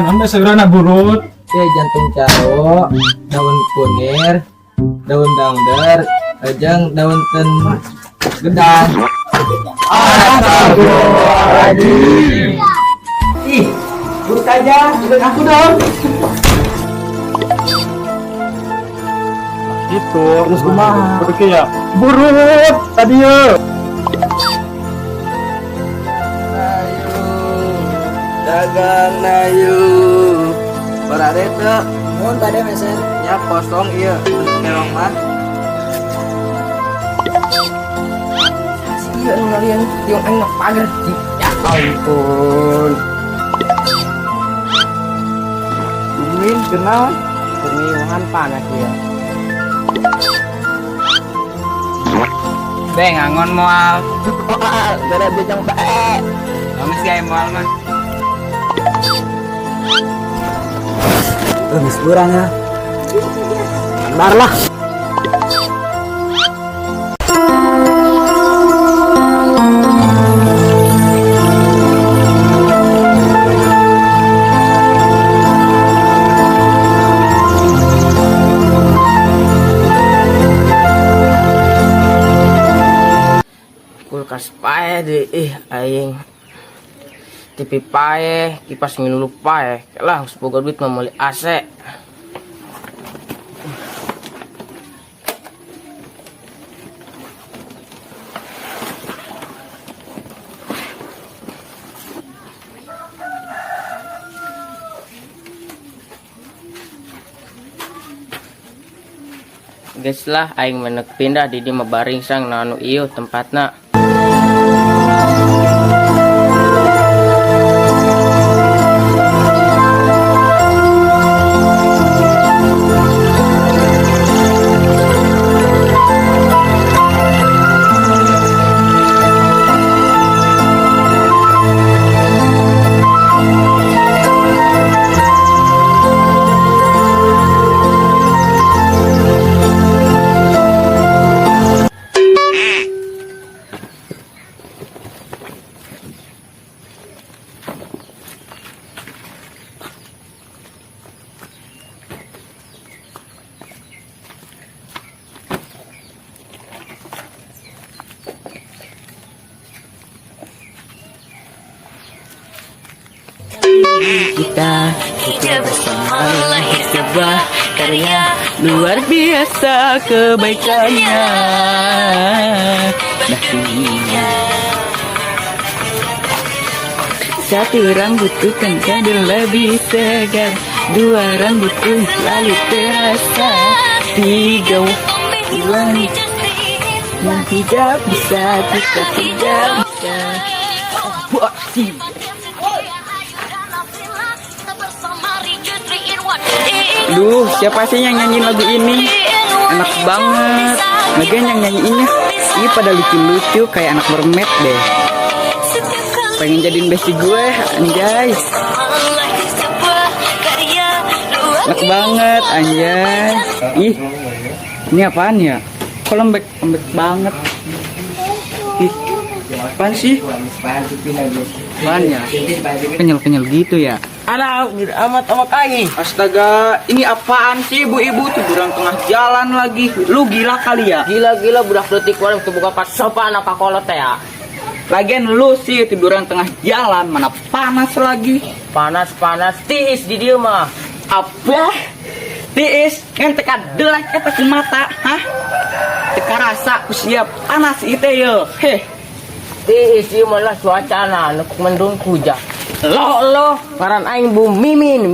Lain anda segera burut. jantung caro, daun kunir, daun dangder, ajang daun ten gedang. Astagfirullahaladzim. Ih, buruk aja, udah aku dong. Gitu. Terus kumaha? Buruk ya. Burut tadi ya. Dagang nayu. Berada itu. Mohon pada meser. Ya kosong iya. Merong mah. Iya ngalian tiung aing pagar. Ya ampun. Umin kenal? Pemiluhan panas ya. Beng, ngangon moal. Gara bejang bae. Kamu sih ayam moal mah. Geus kurang ya. Bar lah. Kulkas pae deh, aing. TV pae, kipas ngilu pae. Lah, semoga duit mah meuli AC. Guys lah, aing menek pindah di mah baring sang nanu ieu tempatna. Kita bersama lahir sebuah karya luar biasa kebaikannya. Satu rambutku kan jadi lebih segar, dua rambutku lalu terasa, tiga wanita yang tidak bisa kita tidak bisa. Wah, sih. Duh, siapa sih yang nyanyi lagu ini? Enak banget. Lagian yang nyanyiinnya ih pada lucu-lucu kayak anak mermaid deh. Pengen jadiin bestie gue, anjay. Enak banget, anjay. Ih, ini apaan ya? Kok lembek banget. Ih, apaan sih? Apaan ya? Kenyal-kenyal gitu ya? Anak amat aing. Astaga, ini apaan sih ibu-ibu tuh durang tengah jalan lagi. Lu gila kali ya? Gila budak detik warung tuh buka pas sopan apa kolot ya? Lagian lu sih tiduran tengah jalan, mana panas lagi. Panas tiis di dieu mah. Apa? Tiis kan teka delek eta ku mata, hah? Teka rasa ku siap panas itu ya. Heh. Tiis ieu mah lah cuacana nu mendung hujan. Lo Paran aing Bu Mimin.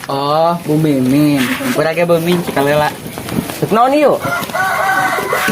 Oh, Bu Mimin. Berage Bu Mimin cikalela. Tuk naon ieu?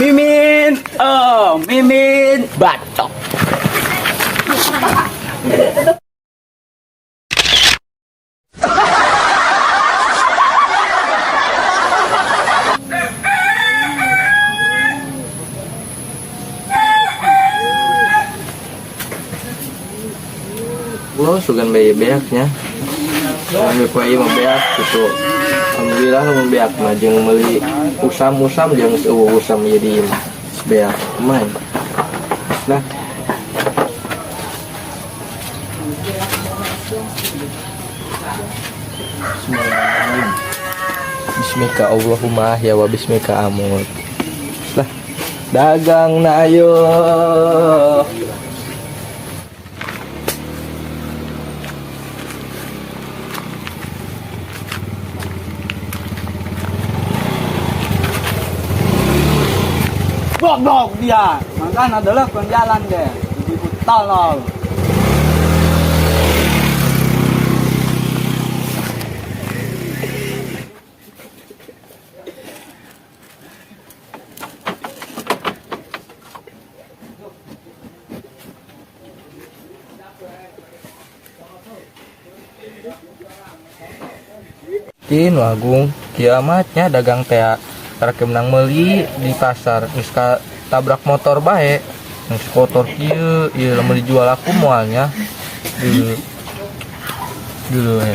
Mimin. Oh, Mimin batok. Lo sugan beaknya. Ambil kuai mah beak gitu. Alhamdulillah nu beak mah jeung meuli usam-usam jeung usam jadi beak main. Nah. bismika Allahumma ya wa bismika amut. Lah, dagang na ayo. Goblok dia. Makan adalah jalan deh. Ibu tolol. Tin Agung, kiamatnya dagang teh rek menang meuli di pasar geus tabrak motor bae. Geus kotor kieu, ieu lamun dijual aku moalnya. Dulu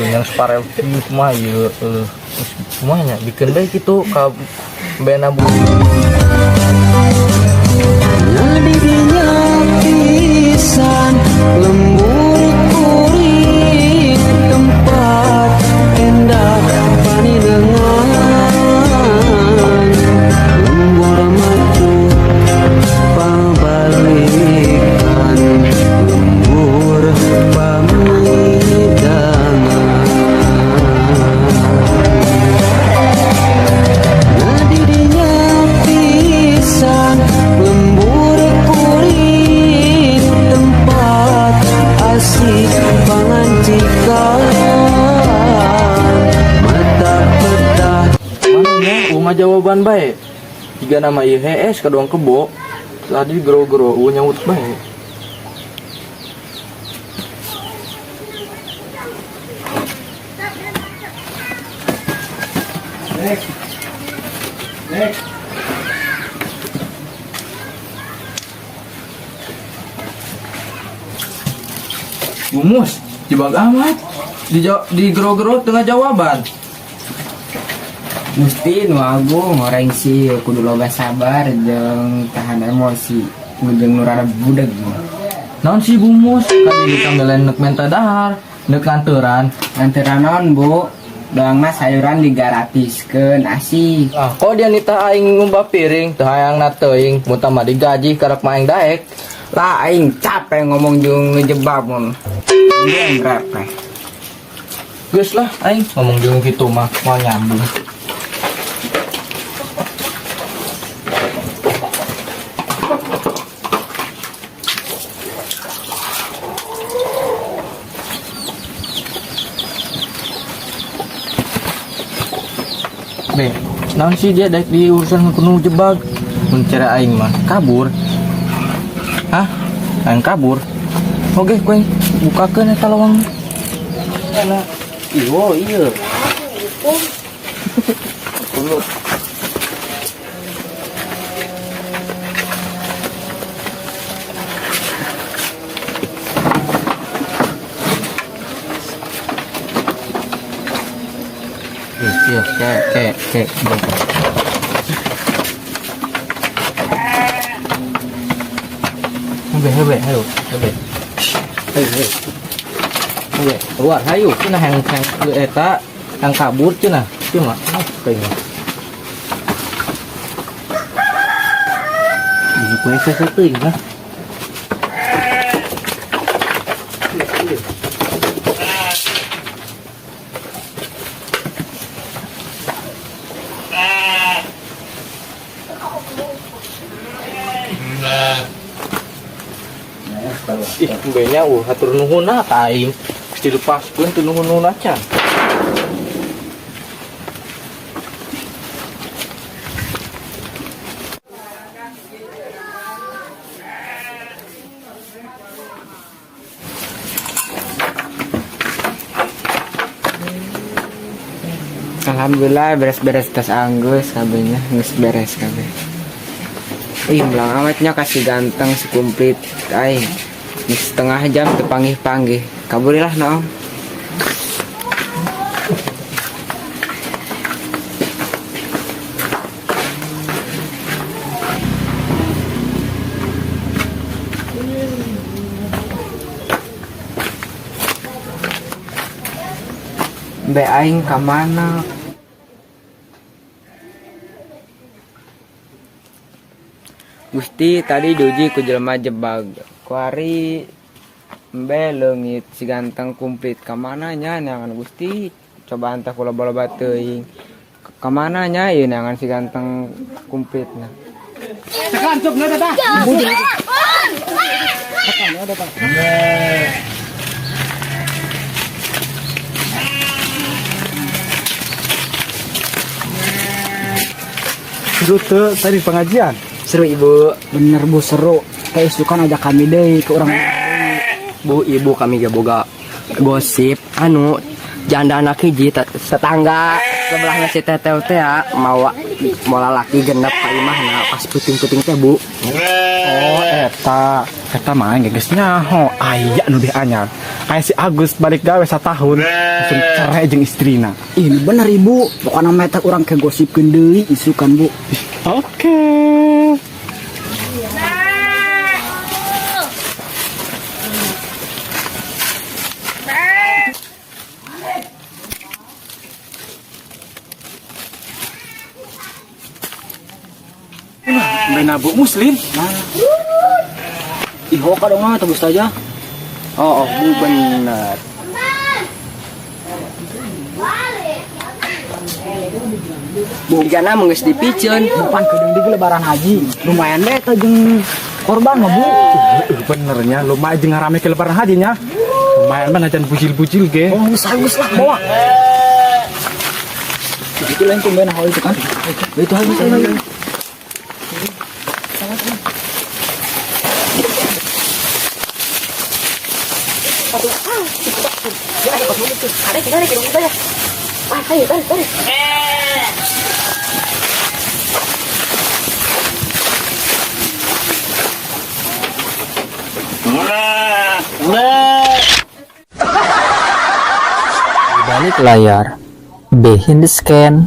yang sparel kieu semua ieu semuanya bikin bae kitu ka bena bu. Nadinya pisan lembur kuring tempat endah pani dengan lembur maju pabalikan lembur pamidangan nadinya pisan lembur kuring tempat asik pangancikan mata pedah Mana rumah jawaban bae. Tiga nama ieu HS kadoang kebo. Tadi gero-gero nyaut bae. Gumus, jebak amat. Di gero-gero tengah jawaban. Mesti nu agung orang sih kudu loga sabar jeung tahan emosi jeung nurana budeg. Naon si Gumus? Kadi ditambelan neuk menta dahar, neuk lanturan. Antara naon Bu, doangna sayuran digaratiskeun asih. Ah, kok dia nita aing ngumbah piring, teu hayangna teuing, mun tah mah digaji karek maeng daek. Lah aing capek ngomong jeung ngejebak mun. Dia berapa? Geus lah aing ngomong jeung kitu mah mau nyambung. Be, naon sih dia daek di urusan kudu jebak. Mun cara aing mah kabur. Hah? Aing kabur. Oke, kowe bukakeun eta lowang. Kana iyo ieu. Iya, kayak. Hebe, ayo. Keluar, ayo. Cenah yang eta yang kabur cenah. Cuma kayaknya. Ini kue sesuatu lah. Ih, mbenya hatur nuhunna ka aing. Geus dilepaskeun teu nuhun-nuhun acan. Alhamdulillah beres-beres tas anggus kabehnya geus beres kabeh. Ih, belang amatnya kasih ganteng sekumplit aing. Setengah jam tepanggih-panggih. Kaburilah naon. Be aing ka mana? Gusti tadi diuji ku jelema jebag. Kuari embe leungit si ganteng kumplit kamana nya neangan Gusti. Coba antah kula bola teuing. Kamana nya ieu neangan si ganteng kumplitna. Seru tuh tadi pengajian. Seru ibu. Bener bu seru. Kayak isukan aja kami deh ke orang. Bu, ibu kami gak boga gosip anu janda anak hiji tetangga sebelahnya si teteh teh ya mau lalaki genep ka imahna pas puting-puting teh bu. Oh eta mah geus nyaho aya nu deh anyar. Aya si Agus balik gawe 1 tahun langsung cerai jeung istrina. Ini bener ibu. Pokoknya meta orang ke gosipkeun deui isukan bu. Oke. Main abu muslim. Iho ka dong mah tebus saja. Oh bu bener. Jana menggeus dipiceun. Bukan ke deui lebaran haji. Lumayan deh teh jeung korban mah bu. Benernya lumayan jeung ngarame ke lebaran haji nya. Lumayan mah najan bujil-bujil ge. Oh geus lah bawa. Itu lain tumben hal itu kan. Itu habis aja. Di balik layar, behind the scan.